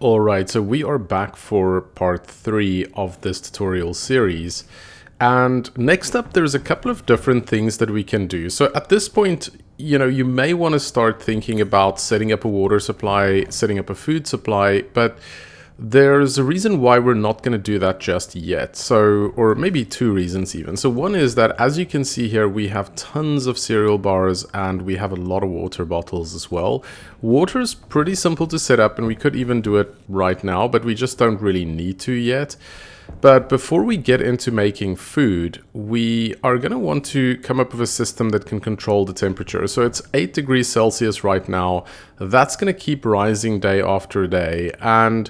Alright, so we are back for part 3 of this tutorial series. And next up, there's a couple of different things that we can do. So at this point, you may want to start thinking about setting up a water supply, setting up a food supply, but there's a reason why we're not going to do that just yet. So, or maybe two reasons even. So one is that, as you can see here, we have tons of cereal bars and we have a lot of water bottles as well. Water is pretty simple to set up and we could even do it right now, but we just don't really need to yet. But before we get into making food, we are going to want to come up with a system that can control the temperature. So it's 8 degrees Celsius right now. That's going to keep rising day after day. And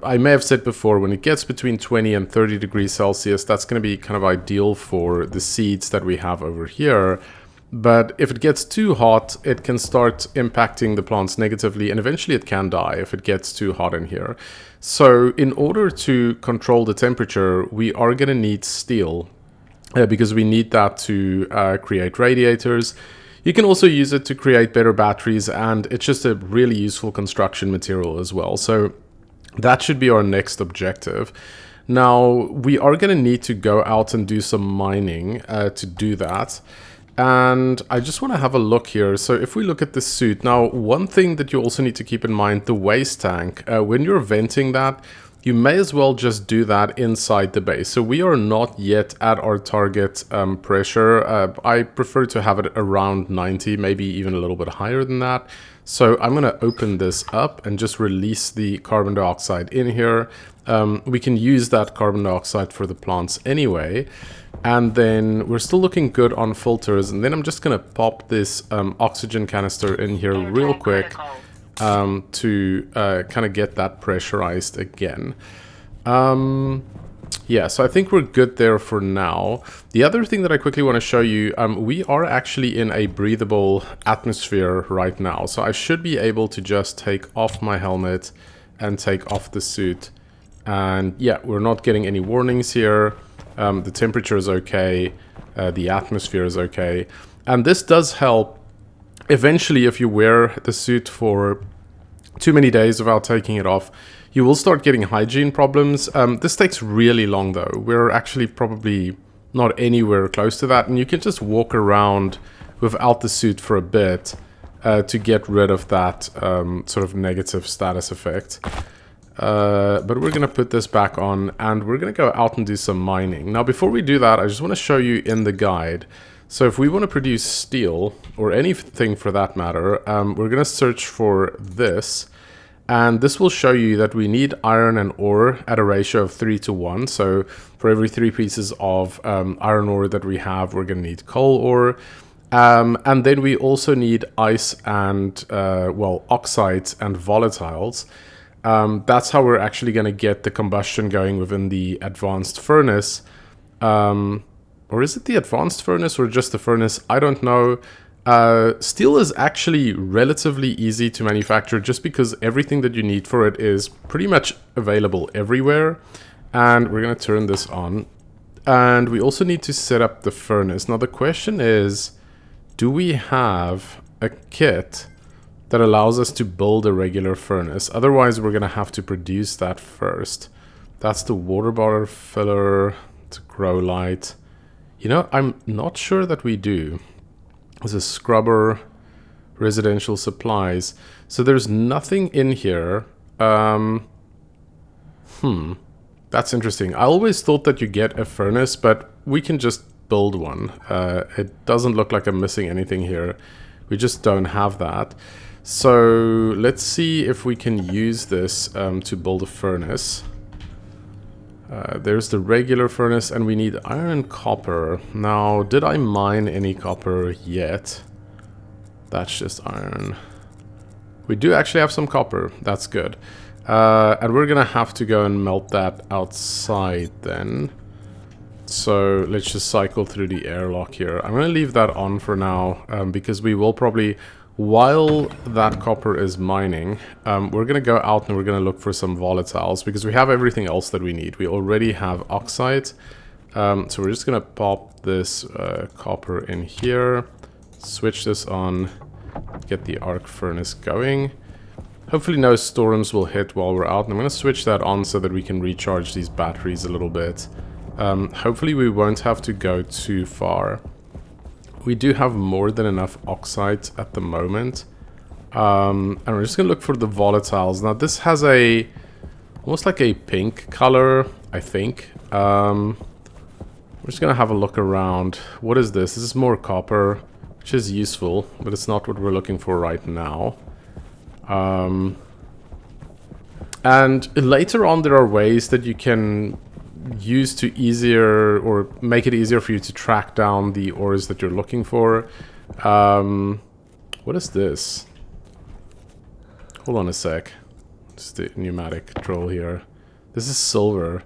I may have said before, when it gets between 20 and 30 degrees Celsius, that's going to be kind of ideal for the seeds that we have over here. But if it gets too hot, it can start impacting the plants negatively, and eventually it can die if it gets too hot in here. So in order to control the temperature, we are going to need steel, because we need that to create radiators. You can also use it to create better batteries, and it's just a really useful construction material as well. So that should be our next objective. Now, we are going to need to go out and do some mining to do that. And I just want to have a look here. So if we look at the suit, now one thing that you also need to keep in mind, the waste tank, when you're venting that, you may as well just do that inside the base. So we are not yet at our target pressure. I prefer to have it around 90, maybe even a little bit higher than that. So I'm going to open this up and just release the carbon dioxide in here. We can use that carbon dioxide for the plants anyway. And then we're still looking good on filters. And then I'm just going to pop this oxygen canister in here real quick to kind of get that pressurized again. Yeah, so I think we're good there for now. The other thing that I quickly want to show you, we are actually in a breathable atmosphere right now. So I should be able to just take off my helmet and take off the suit. And yeah, we're not getting any warnings here. The temperature is okay. The atmosphere is okay. And this does help eventually if you wear the suit for too many days without taking it off. You will start getting hygiene problems. This takes really long though. We're actually probably not anywhere close to that. And you can just walk around without the suit for a bit to get rid of that sort of negative status effect. But we're going to put this back on and we're going to go out and do some mining. Now, before we do that, I just want to show you in the guide. So if we want to produce steel, or anything for that matter, we're going to search for this. And this will show you that we need iron and ore at a ratio of 3 to 1. So for every 3 pieces of iron ore that we have, we're going to need coal ore. And then we also need ice and, well, oxides and volatiles. That's how we're actually going to get the combustion going within the advanced furnace. Or is it the advanced furnace or just the furnace? I don't know. Steel is actually relatively easy to manufacture just because everything that you need for it is pretty much available everywhere. And we're going to turn this on. And we also need to set up the furnace. Now the question is, do we have a kit that allows us to build a regular furnace? Otherwise, we're going to have to produce that first. That's the water bottle filler. It's a grow light. You know, I'm not sure that we do. There's a scrubber, residential supplies. So there's nothing in here. That's interesting. I always thought that you get a furnace, but we can just build one. It doesn't look like I'm missing anything here. We just don't have that. So let's see if we can use this to build a furnace. There's the regular furnace and we need iron and copper. Now, did I mine any copper yet? That's just iron. We do actually have some copper. That's good. And we're gonna have to go and melt that outside then. So let's just cycle through the airlock here. I'm gonna leave that on for now because we will probably, while that copper is mining, we're going to go out and we're going to look for some volatiles because we have everything else that we need. We already have oxide. So we're just going to pop this copper in here, switch this on, get the arc furnace going. Hopefully no storms will hit while we're out. And I'm going to switch that on so that we can recharge these batteries a little bit. Hopefully we won't have to go too far. We do have more than enough oxide at the moment. And we're just going to look for the volatiles. Now this has a almost like a pink color, I think. We're just going to have a look around. What is this? This is more copper, which is useful, but it's not what we're looking for right now. And later on there are ways that you can use to easier or make it easier for you to track down the ores that you're looking for. What is this? Hold on a sec. Just the pneumatic control here. This is silver.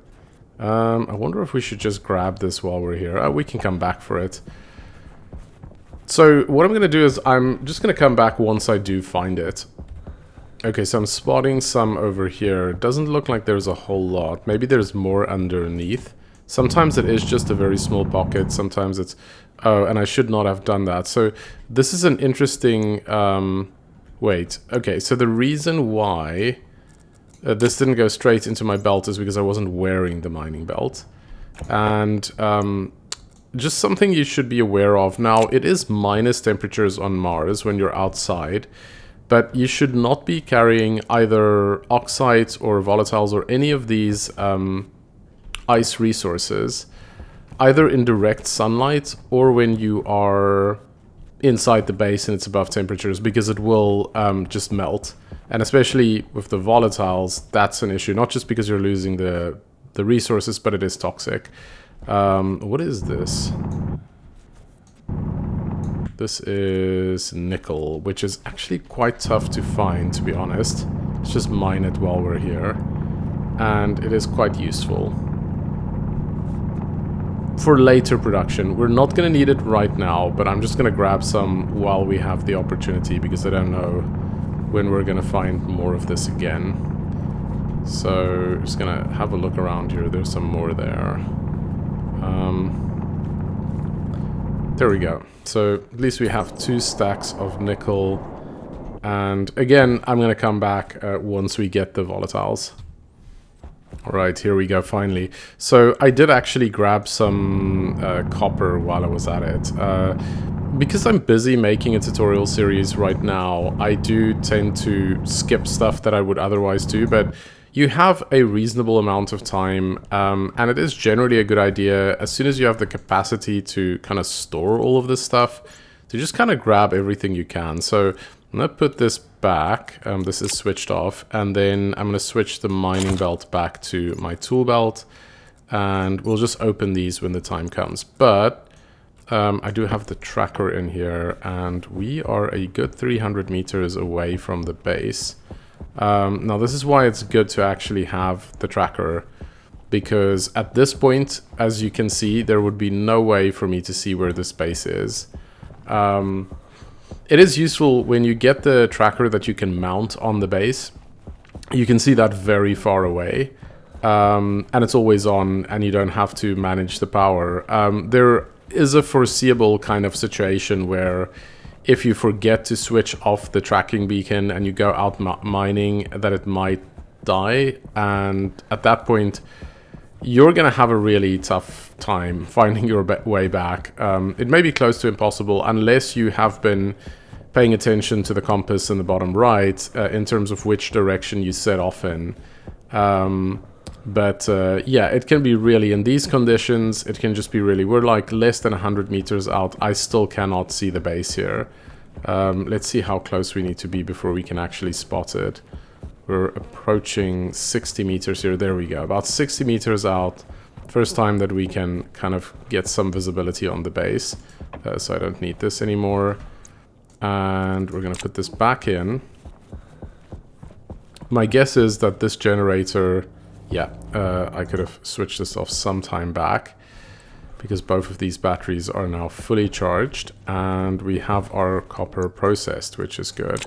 I wonder if we should just grab this while we're here. We can come back for it. So what I'm going to do is I'm just going to come back once I do find it. Okay, so I'm spotting some over here. Doesn't look like there's a whole lot. Maybe there's more underneath. Sometimes it is just a very small pocket. Sometimes it's... Oh, and I should not have done that. So this is an interesting... Wait. Okay, so the reason why this didn't go straight into my belt is because I wasn't wearing the mining belt. And just something you should be aware of. Now, it is minus temperatures on Mars when you're outside. But you should not be carrying either oxides or volatiles or any of these ice resources, either in direct sunlight or when you are inside the base and it's above temperatures, because it will just melt. And especially with the volatiles, that's an issue, not just because you're losing the resources, but it is toxic. What is this? This is nickel, which is actually quite tough to find, to be honest. Let's just mine it while we're here. And it is quite useful for later production. We're not going to need it right now, but I'm just going to grab some while we have the opportunity, because I don't know when we're going to find more of this again. So just going to have a look around here. There's some more there. There we go. So at least we have 2 stacks of nickel. And again, I'm going to come back once we get the volatiles. Alright, here we go, finally. So I did actually grab some copper while I was at it. Because I'm busy making a tutorial series right now, I do tend to skip stuff that I would otherwise do, but you have a reasonable amount of time, and it is generally a good idea, as soon as you have the capacity to kind of store all of this stuff, to just kind of grab everything you can. So I'm going to put this back, this is switched off, and then I'm going to switch the mining belt back to my tool belt, and we'll just open these when the time comes. But I do have the tracker in here, and we are a good 300 meters away from the base. Now this is why it's good to actually have the tracker, because at this point, as you can see, there would be no way for me to see where this base is. It is useful when you get the tracker that you can mount on the base. You can see that very far away, and it's always on, and you don't have to manage the power. There is a foreseeable kind of situation where if you forget to switch off the tracking beacon and you go out mining, that it might die, and at that point you're gonna have a really tough time finding your way back. It may be close to impossible unless you have been paying attention to the compass in the bottom right in terms of which direction you set off in. But yeah, it can be really, in these conditions, it can just be really, we're like less than 100 meters out. I still cannot see the base here. Let's see how close we need to be before we can actually spot it. We're approaching 60 meters here. There we go, about 60 meters out. First time that we can kind of get some visibility on the base. So I don't need this anymore. And we're going to put this back in. My guess is that this generator... Yeah, I could have switched this off some time back, because both of these batteries are now fully charged, and we have our copper processed, which is good.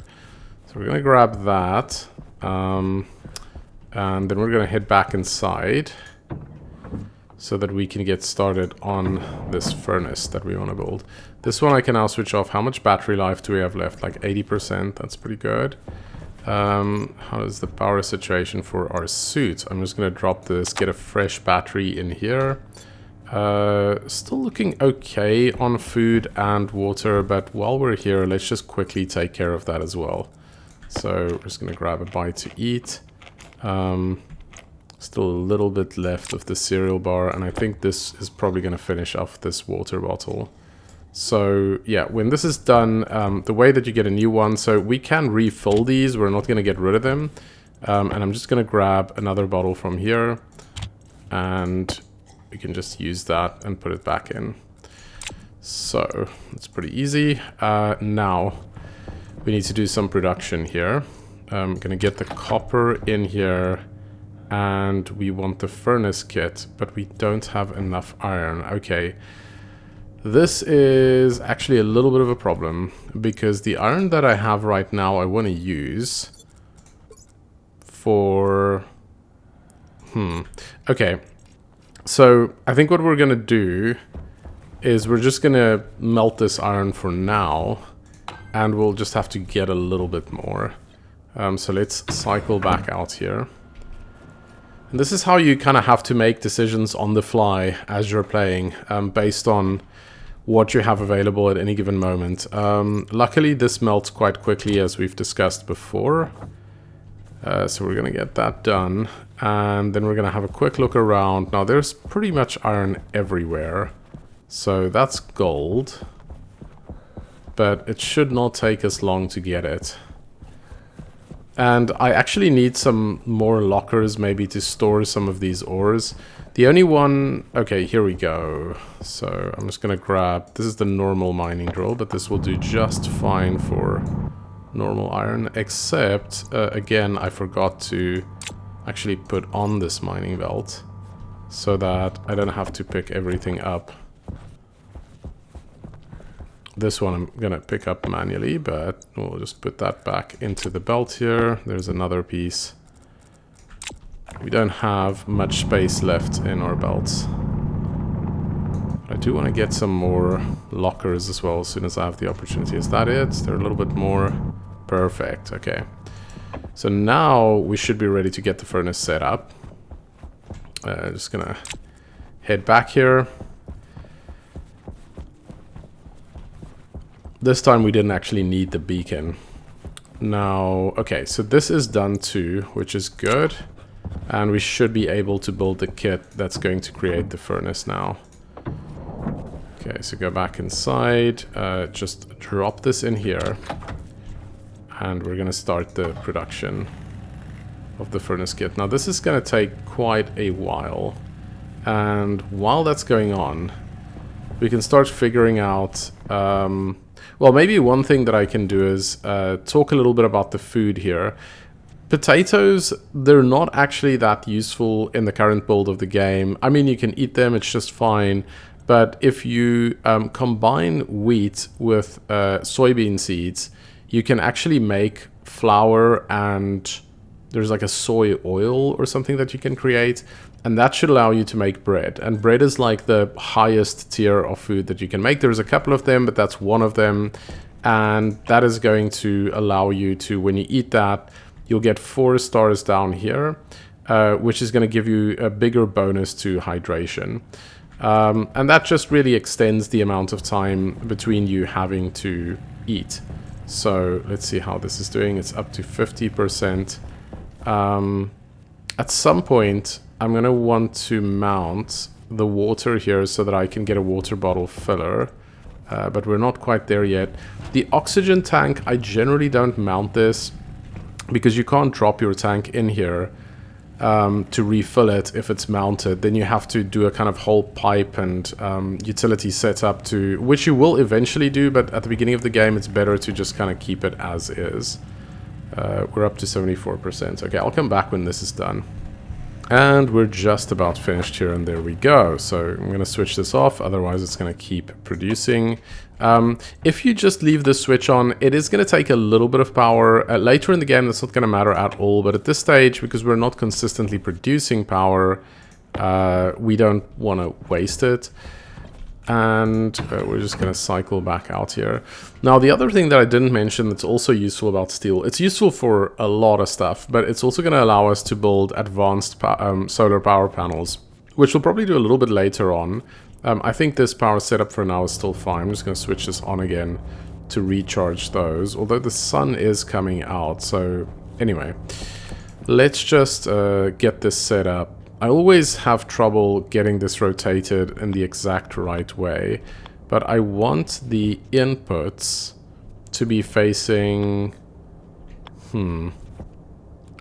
So we're going to grab that, and then we're going to head back inside so that we can get started on this furnace that we want to build. This one I can now switch off. How much battery life do we have left? Like 80%, that's pretty good. How is the power situation for our suit? I'm just going to drop this, get a fresh battery in here. Still looking okay on food and water, but while we're here, let's just quickly take care of that as well. So we're just going to grab a bite to eat. Still a little bit left of the cereal bar, and I think this is probably going to finish off this water bottle. So yeah, when this is done, the way that you get a new one, so we can refill these, we're not going to get rid of them. And I'm just going to grab another bottle from here, and we can just use that and put it back in. So it's pretty easy. Now we need to do some production here. I'm going to get the copper in here, and we want the furnace kit, but we don't have enough iron. Okay. This is actually a little bit of a problem, because the iron that I have right now I want to use for... Okay. So I think what we're going to do is we're just going to melt this iron for now, and we'll just have to get a little bit more. So let's cycle back out here. And this is how you kind of have to make decisions on the fly as you're playing, based on what you have available at any given moment. Luckily, this melts quite quickly, as we've discussed before. So we're going to get that done. And then we're going to have a quick look around. Now, there's pretty much iron everywhere. So that's gold. But it should not take us long to get it. And I actually need some more lockers maybe to store some of these ores. The only one... Okay, here we go. So I'm just going to grab... This is the normal mining drill, but this will do just fine for normal iron. Except, again, I forgot to actually put on this mining belt, so that I don't have to pick everything up. This one I'm going to pick up manually, but we'll just put that back into the belt here. There's another piece. We don't have much space left in our belts. I do want to get some more lockers as well as soon as I have the opportunity. Is that it? They're a little bit more. Perfect. Okay. So now we should be ready to get the furnace set up. Just going to head back here. This time we didn't actually need the beacon. Now, okay, so this is done too, which is good. And we should be able to build the kit that's going to create the furnace now. Okay, so go back inside, just drop this in here. And we're going to start the production of the furnace kit. Now, this is going to take quite a while. And while that's going on, we can start figuring out... well, maybe one thing that I can do is talk a little bit about the food here. Potatoes, they're not actually that useful in the current build of the game. I mean, you can eat them, it's just fine. But if you combine wheat with soybean seeds, you can actually make flour, and there's like a soy oil or something that you can create. And that should allow you to make bread. And bread is like the highest tier of food that you can make. There's a couple of them, but that's one of them. And that is going to allow you to, when you eat that, you'll get 4 stars down here, which is going to give you a bigger bonus to hydration. And that just really extends the amount of time between you having to eat. So let's see how this is doing. It's up to 50%. At some point, I'm going to want to mount the water here so that I can get a water bottle filler. But we're not quite there yet. The oxygen tank, I generally don't mount this because you can't drop your tank in here to refill it if it's mounted. Then you have to do a kind of whole pipe and utility setup to, which you will eventually do, but at the beginning of the game it's better to just kind of keep it as is. We're up to 74%. Okay, I'll come back when this is done. And we're just about finished here, and there we go. So I'm going to switch this off, otherwise it's going to keep producing. If you just leave the switch on, it is going to take a little bit of power. Later in the game, that's not going to matter at all. But at this stage, because we're not consistently producing power, we don't want to waste it. And we're just going to cycle back out here. Now, the other thing that I didn't mention that's also useful about steel, it's useful for a lot of stuff, but it's also going to allow us to build advanced solar power panels, which we'll probably do a little bit later on. I think this power setup for now is still fine. I'm just going to switch this on again to recharge those, although the sun is coming out. So anyway, let's just get this set up. I always have trouble getting this rotated in the exact right way, but I want the inputs to be facing,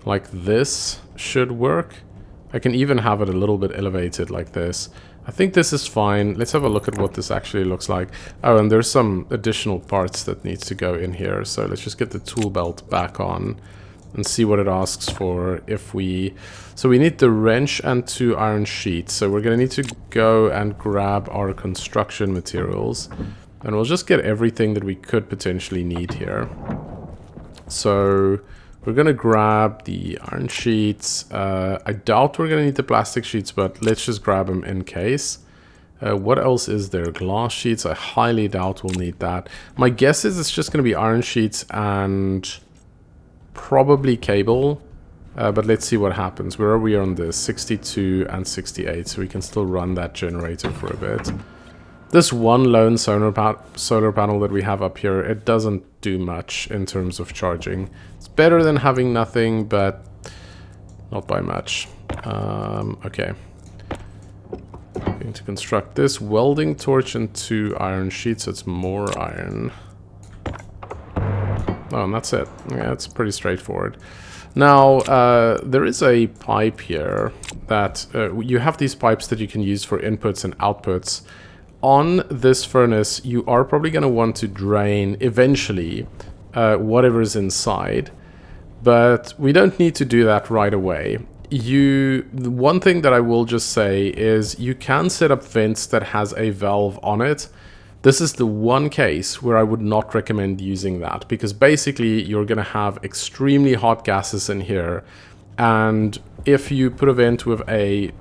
like this should work. I can even have it a little bit elevated like this. I think this is fine. Let's have a look at what this actually looks like. Oh, and there's some additional parts that needs to go in here. So let's just get the tool belt back on and see what it asks for if we... So we need the wrench and 2 iron sheets. So we're going to need to go and grab our construction materials. And we'll just get everything that we could potentially need here. So we're going to grab the iron sheets. I doubt we're going to need the plastic sheets, but let's just grab them in case. What else is there? Glass sheets. I highly doubt we'll need that. My guess is it's just going to be iron sheets and probably cable. But let's see what happens. Where are we on this? 62 and 68. So we can still run that generator for a bit. This one lone solar panel that we have up here, it doesn't do much in terms of charging. It's better than having nothing, but not by much. Okay. Going to construct this welding torch and 2 iron sheets. So it's more iron. Oh, and that's it. Yeah, it's pretty straightforward. Now, there is a pipe here that you have these pipes that you can use for inputs and outputs. On this furnace, you are probably going to want to drain eventually whatever is inside, but we don't need to do that right away. The one thing that I will just say is you can set up vents that has a valve on it. This is the one case where I would not recommend using that, because basically you're going to have extremely hot gases in here, and if you put a vent with a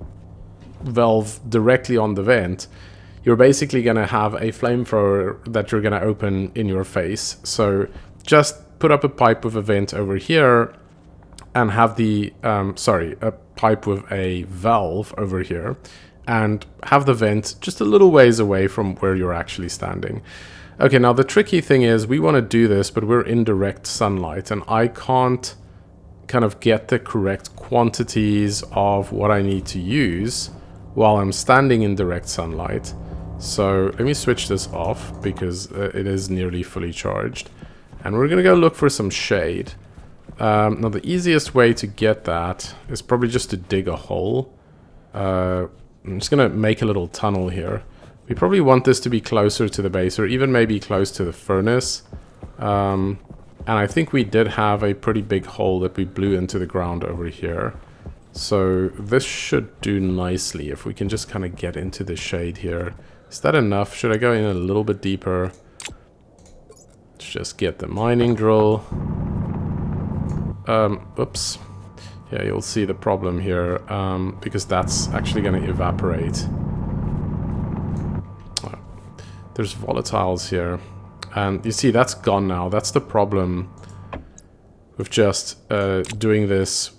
valve directly on the vent, you're basically going to have a flamethrower that you're going to open in your face. So just put up a pipe with a vent over here and have the, a pipe with a valve over here, and have the vent just a little ways away from where you're actually standing. Okay, now the tricky thing is we want to do this, but we're in direct sunlight, and I can't kind of get the correct quantities of what I need to use while I'm standing in direct sunlight. So let me switch this off because it is nearly fully charged. And we're going to go look for some shade. Now the easiest way to get that is probably just to dig a hole. I'm just going to make a little tunnel here. We probably want this to be closer to the base, or even maybe close to the furnace. And I think we did have a pretty big hole that we blew into the ground over here. So this should do nicely if we can just kind of get into the shade here. Is that enough? Should I go in a little bit deeper? Let's just get the mining drill. Oops. Yeah, you'll see the problem here, because that's actually going to evaporate. There's volatiles here. And you see, that's gone now. That's the problem with just doing this.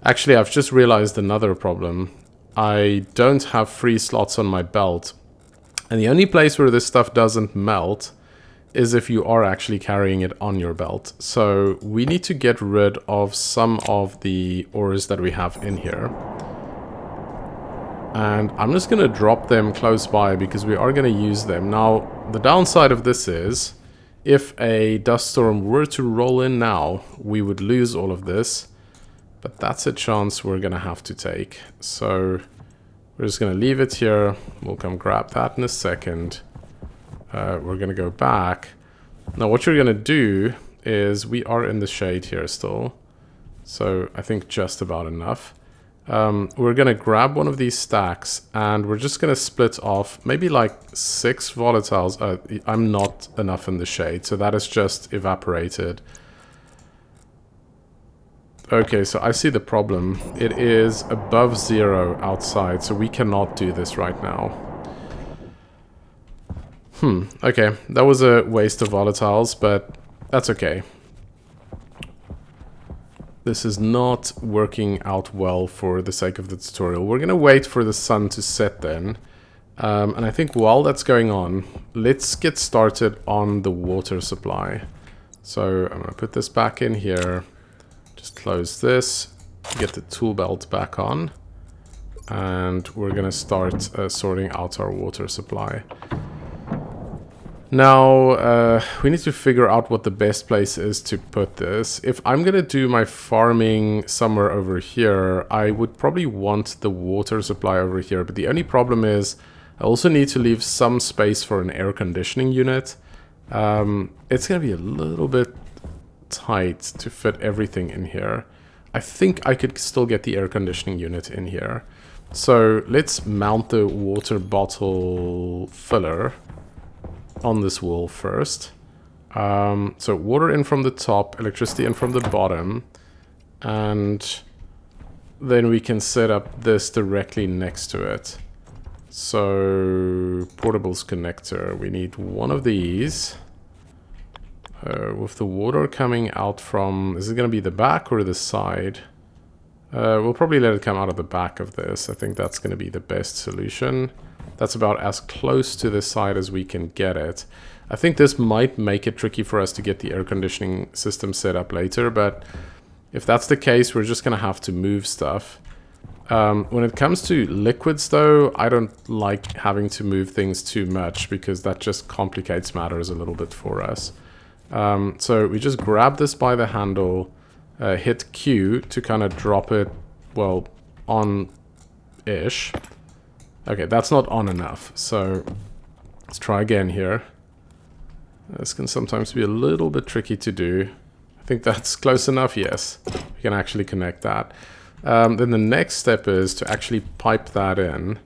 Actually, I've just realized another problem. I don't have free slots on my belt. And the only place where this stuff doesn't melt is if you are actually carrying it on your belt. So we need to get rid of some of the ores that we have in here. And I'm just going to drop them close by because we are going to use them. Now, the downside of this is, if a dust storm were to roll in now, we would lose all of this. But that's a chance we're going to have to take. So we're just going to leave it here. We'll come grab that in a second. We're going to go back. Now what you're going to do is, we are in the shade here still. So I think just about enough. We're going to grab one of these stacks and we're just going to split off maybe like 6 volatiles. I'm not enough in the shade, so that is just evaporated. Okay, so I see the problem. It is above 0 outside, so we cannot do this right now. Okay, that was a waste of volatiles, but that's okay. This is not working out well for the sake of the tutorial. We're going to wait for the sun to set then. And I think while that's going on, let's get started on the water supply. So I'm going to put this back in here. Just close this. Get the tool belt back on. And we're going to start sorting out our water supply. Now, we need to figure out what the best place is to put this. If I'm going to do my farming somewhere over here, I would probably want the water supply over here. But the only problem is I also need to leave some space for an air conditioning unit. It's going to be a little bit tight to fit everything in here. I think I could still get the air conditioning unit in here. So let's mount the water bottle filler on this wall first. So water in from the top, electricity in from the bottom, and then we can set up this directly next to it. So portables connector, we need one of these with the water coming out from, is it going to be the back or the side? We'll probably let it come out of the back of this. I think that's going to be the best solution. That's about as close to the side as we can get it. I think this might make it tricky for us to get the air conditioning system set up later, but if that's the case, we're just going to have to move stuff. When it comes to liquids, though, I don't like having to move things too much because that just complicates matters a little bit for us. So we just grab this by the handle, hit Q to kind of drop it, well, on-ish. Okay, that's not on enough, so let's try again here. This can sometimes be a little bit tricky to do. I think that's close enough, yes. We can actually connect that. Then the next step is to actually pipe that in.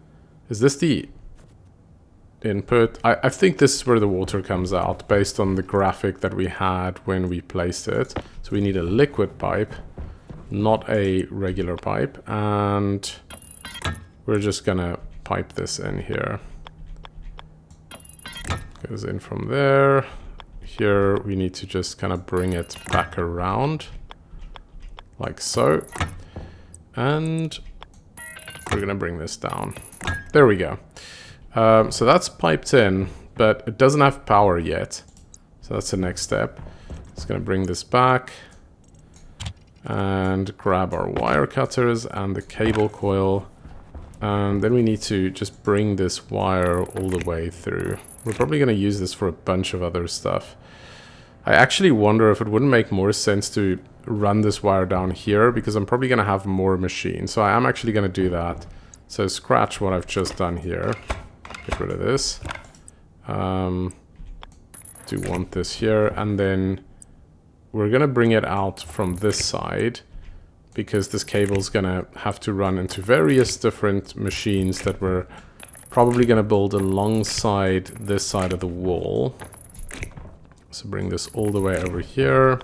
Is this the input? I think this is where the water comes out, based on the graphic that we had when we placed it. So we need a liquid pipe, not a regular pipe, and we're just gonna pipe this in here. Goes in from there. Here we need to just kind of bring it back around like so, and we're gonna bring this down. There we go. So that's piped in, but it doesn't have power yet, so that's the next step. Just gonna bring this back and grab our wire cutters and the cable coil. And then we need to just bring this wire all the way through. We're probably going to use this for a bunch of other stuff. I actually wonder if it wouldn't make more sense to run this wire down here, because I'm probably going to have more machines. So I am actually going to do that. So scratch what I've just done here. Get rid of this. Do want this here. And then we're going to bring it out from this side, because this cable is going to have to run into various different machines that we're probably going to build alongside this side of the wall. So bring this all the way over here,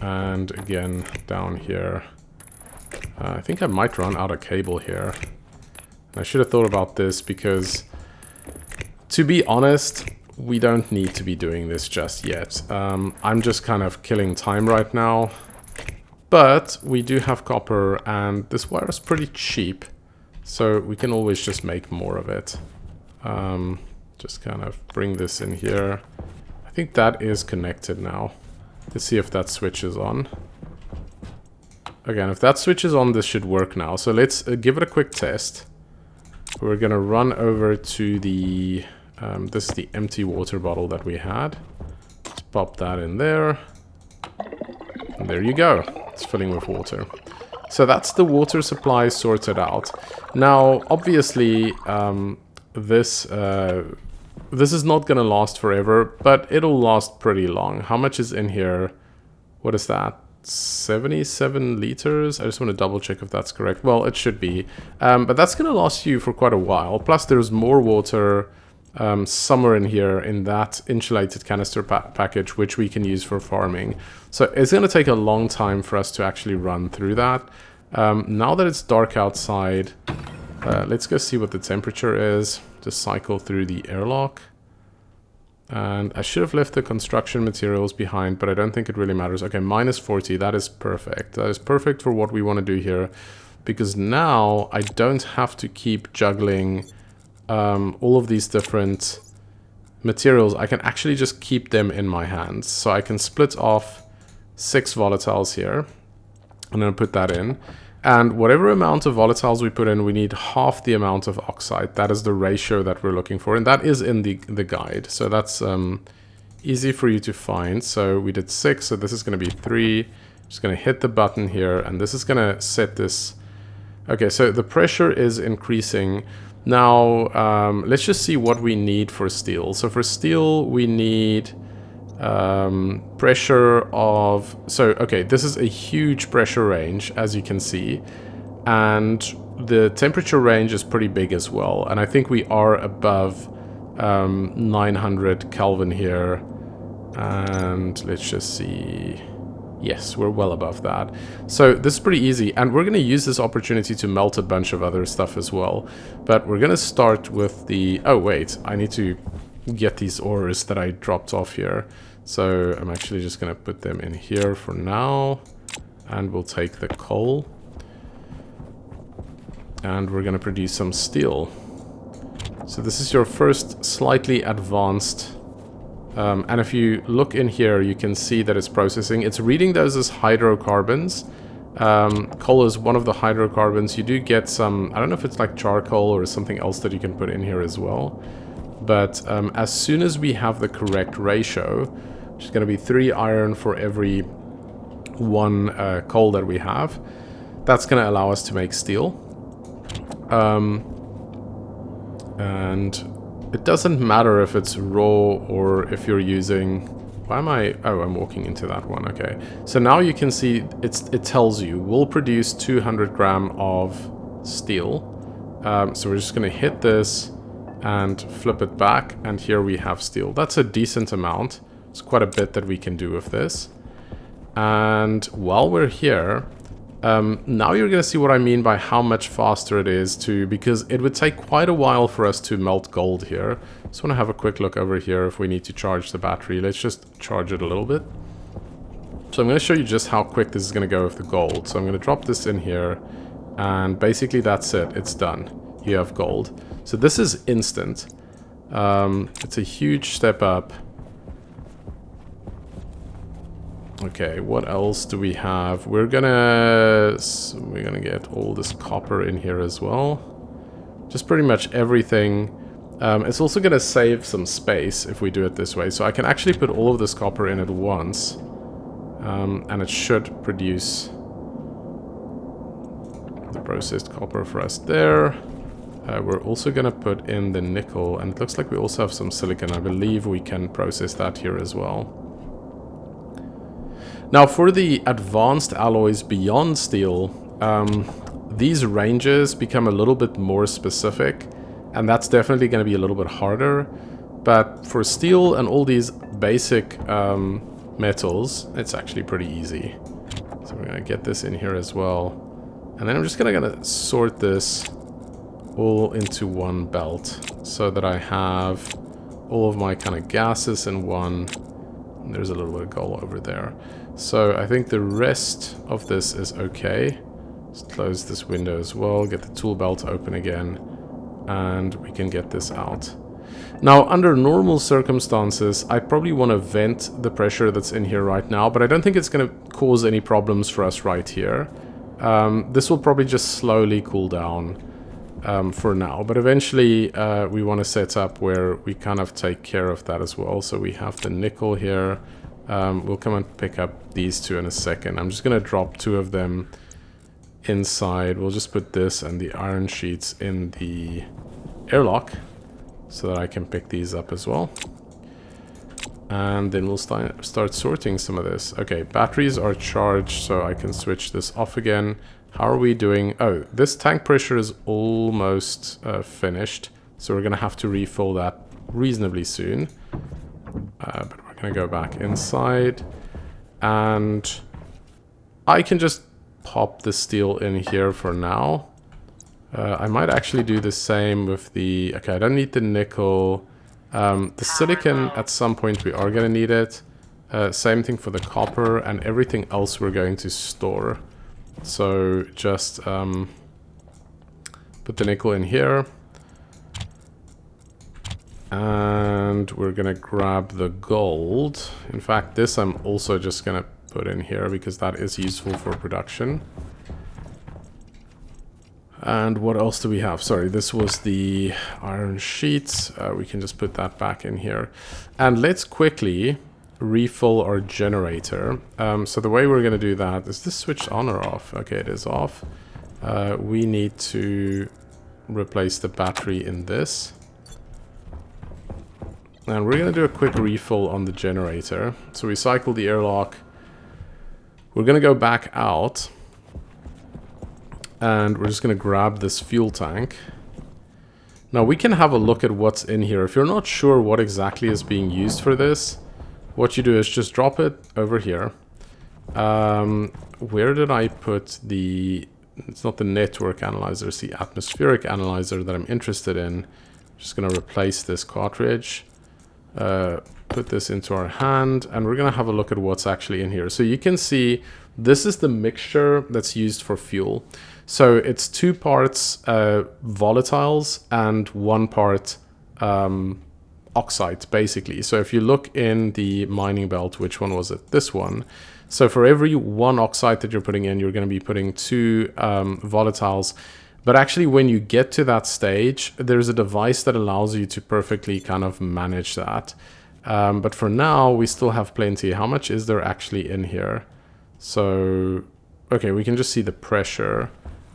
and again down here. I think I might run out of cable here. I should have thought about this, because to be honest, we don't need to be doing this just yet. I'm just kind of killing time right now. But we do have copper, and this wire is pretty cheap, so we can always just make more of it. Just kind of bring this in here. I think that is connected now. Let's see if that switches on. Again, if that switches on, this should work now. So let's give it a quick test. We're going to run over to the... this is the empty water bottle that we had. Let's pop that in there. And there you go. It's filling with water. So that's the water supply sorted out. Now, obviously, this is not going to last forever, but it'll last pretty long. How much is in here? What is that? 77 liters? I just want to double check if that's correct. Well, it should be. But that's going to last you for quite a while. Plus, there's more water somewhere in here in that insulated canister package, which we can use for farming. So it's going to take a long time for us to actually run through that. Now that it's dark outside, let's go see what the temperature is. Just cycle through the airlock. And I should have left the construction materials behind, but I don't think it really matters. Okay, minus 40, that is perfect. That is perfect for what we want to do here. Because now I don't have to keep juggling all of these different materials. I can actually just keep them in my hands. So I can split off 6 volatiles here. I'm going to put that in. And whatever amount of volatiles we put in, we need half the amount of oxide. That is the ratio that we're looking for. And that is in the guide. So that's easy for you to find. So we did 6. So this is going to be 3. Just going to hit the button here. And this is going to set this. Okay, so the pressure is increasing. Now, let's just see what we need for steel. So for steel, we need pressure of... So, okay, this is a huge pressure range, as you can see. And the temperature range is pretty big as well. And I think we are above 900 Kelvin here. And let's just see... Yes, we're well above that. So this is pretty easy. And we're going to use this opportunity to melt a bunch of other stuff as well. But we're going to start with the... Oh, wait. I need to get these ores that I dropped off here. So I'm actually just going to put them in here for now. And we'll take the coal. And we're going to produce some steel. So this is your first slightly advanced... and if you look in here, you can see that it's processing. It's reading those as hydrocarbons. Coal is one of the hydrocarbons. You do get some, I don't know if it's like charcoal or something else that you can put in here as well. But as soon as we have the correct ratio, which is going to be 3 iron for every 1 coal that we have, that's going to allow us to make steel. And it doesn't matter if it's raw or if you're using... Why am I... Oh, I'm walking into that one. Okay. So now you can see it tells you we'll produce 200 gram of steel. So we're just going to hit this and flip it back. And here we have steel. That's a decent amount. It's quite a bit that we can do with this. And while we're here... now you're going to see what I mean by how much faster it is to, because it would take quite a while for us to melt gold here. Just want to have a quick look over here if we need to charge the battery. Let's just charge it a little bit. So I'm going to show you just how quick this is going to go with the gold. So I'm going to drop this in here and basically that's it. It's done. You have gold. So this is instant. It's a huge step up. Okay, what else do we have? We're gonna get all this copper in here as well. Just pretty much everything. It's also gonna save some space if we do it this way. So I can actually put all of this copper in at once. And it should produce the processed copper for us there. We're also gonna put in the nickel, and it looks like we also have some silicon. I believe we can process that here as well. Now for the advanced alloys beyond steel, these ranges become a little bit more specific, and that's definitely going to be a little bit harder. But for steel and all these basic metals, it's actually pretty easy. So we're going to get this in here as well. And then I'm just going to sort this all into one belt so that I have all of my kind of gases in one. There's a little bit of gold over there. So I think the rest of this is okay. Let's close this window as well, get the tool belt open again, and we can get this out. Now, under normal circumstances, I probably want to vent the pressure that's in here right now, but I don't think it's going to cause any problems for us right here. This will probably just slowly cool down for now, but eventually we want to set up where we kind of take care of that as well. So we have the nickel here. We'll come and pick up these two in a second. I'm just going to drop 2 of them inside. We'll just put this and the iron sheets in the airlock so that I can pick these up as well. And then we'll start sorting some of this. Okay, batteries are charged, so I can switch this off again. How are we doing? Oh, this tank pressure is almost finished, so we're going to have to refill that reasonably soon. But we're going to go back inside, and I can just pop the steel in here for now. I might actually do the same with the... Okay, I don't need the nickel. The silicon, at some point we are going to need it. Same thing for the copper, and everything else we're going to store. So just put the nickel in here. And we're going to grab the gold. In fact, this I'm also just going to put in here because that is useful for production. And what else do we have? Sorry, this was the iron sheets. We can just put that back in here. And let's quickly refill our generator. So the way we're going to do that, is this switched on or off? Okay, it is off. We need to replace the battery in this. And we're going to do a quick refill on the generator. So we cycle the airlock. We're going to go back out. And we're just going to grab this fuel tank. Now we can have a look at what's in here. If you're not sure what exactly is being used for this, what you do is just drop it over here. Where did I put the... It's not the network analyzer, it's the atmospheric analyzer that I'm interested in. Just going to replace this cartridge. Put this into our hand, and we're going to have a look at what's actually in here. So you can see this is the mixture that's used for fuel. So it's 2 parts volatiles and 1 part oxide, basically. So if you look in the mining belt, which one was it? This one. So for every 1 oxide that you're putting in, you're going to be putting 2 volatiles. But actually, when you get to that stage, there's a device that allows you to perfectly kind of manage that. But for now, we still have plenty. How much is there actually in here? So, okay, we can just see the pressure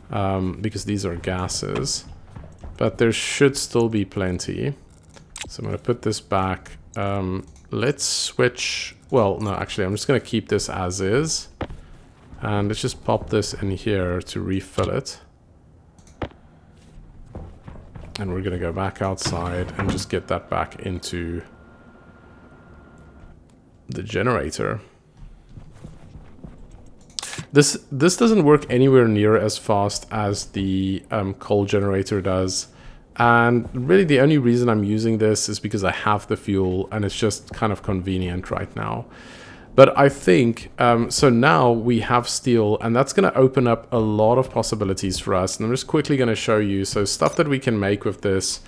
because these are gases. But there should still be plenty. So I'm going to put this back. Let's switch. Well, no, actually, I'm just going to keep this as is. And let's just pop this in here to refill it. And we're going to go back outside and just get that back into the generator. This doesn't work anywhere near as fast as the coal generator does. And really the only reason I'm using this is because I have the fuel and it's just kind of convenient right now. But I think, so now we have steel, and that's going to open up a lot of possibilities for us. And I'm just quickly going to show you, so stuff that we can make with this.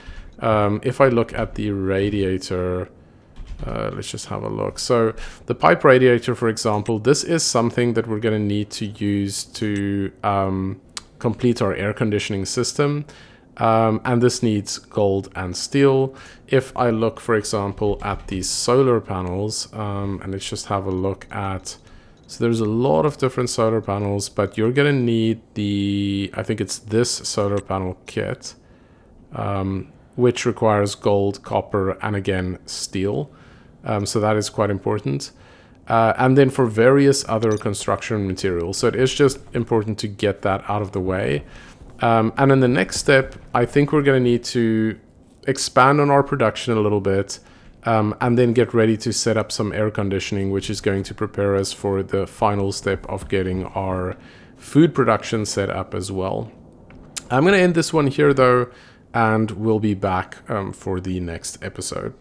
If I look at the radiator, let's just have a look. So the pipe radiator, for example, this is something that we're going to need to use to complete our air conditioning system. And this needs gold and steel. If I look, for example, at these solar panels, and let's just have a look at, so there's a lot of different solar panels, but you're going to need the, I think it's this solar panel kit, which requires gold, copper, and again, steel. So that is quite important. And then for various other construction materials. So it is just important to get that out of the way. And in the next step, I think we're going to need to expand on our production a little bit, and then get ready to set up some air conditioning, which is going to prepare us for the final step of getting our food production set up as well. I'm going to end this one here though, and we'll be back for the next episode.